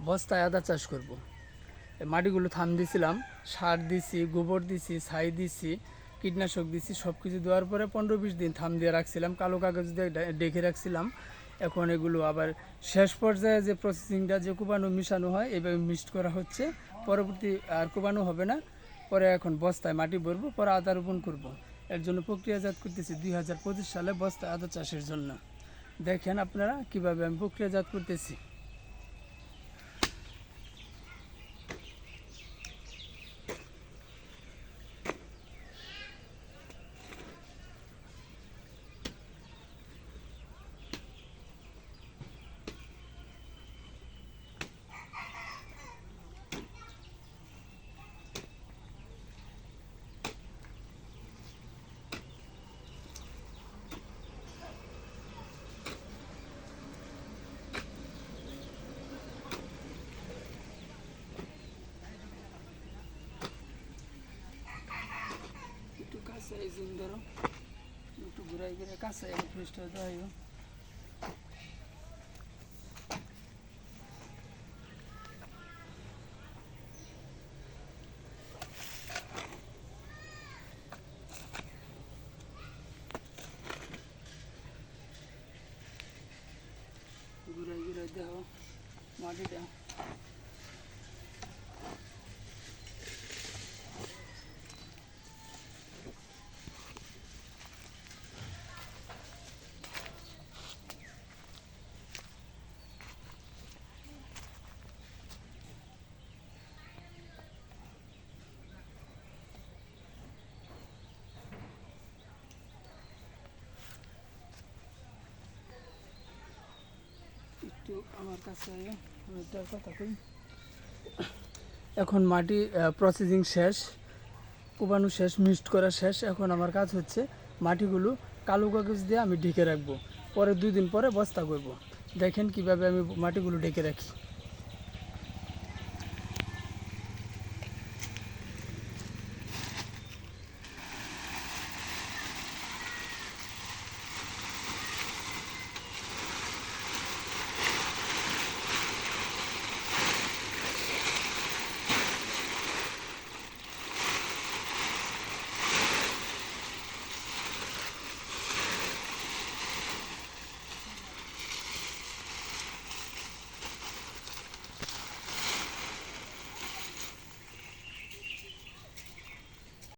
বস্তায় আদা চাষ করব। এই মাটিগুলো থাম দিছিলাম, সার দিছি, গোবর দিছি, ছাই দিছি, কীটনাশক দিছি, সব কিছু দেওয়ার পরে 15-20 দিন থাম দিয়ে রাখছিলাম, কালো কাগজ দিয়ে ডেকে রাখছিলাম। এখন এগুলো আবার শেষ পর্যায়ে যে প্রসেসিংটা, যে কোবানো মিশানো হয়, এভাবে মিক্সড করা হচ্ছে। পরবর্তী আর কোবানো হবে না। পরে এখন বস্তায় মাটি ভরবো, পরে আদা রোপণ করবো। এর জন্য প্রক্রিয়াজাত করতেছি 2025 সালে বস্তায় আদা চাষের জন্য। দেখেন আপনারা কিভাবে আমি প্রক্রিয়াজাত করতেছি। একটু কাছে জুম ধরো, একটু ঘুরাই ঘুরে কাছে ফ্রেশটা দেওয়া হইব। ঘুরাই ঘুরাই দেখো মাটিটা। একটু আমার কাছে কথা কই। এখন মাটি প্রসেসিং শেষ, কোবানো শেষ, মিক্সড করা শেষ। এখন আমার কাজ হচ্ছে মাটিগুলো কালো কাগজ দিয়ে আমি ঢেকে রাখবো। পরে 2 দিন পরে বস্তা করব। দেখেন কিভাবে আমি মাটিগুলো ঢেকে রাখি।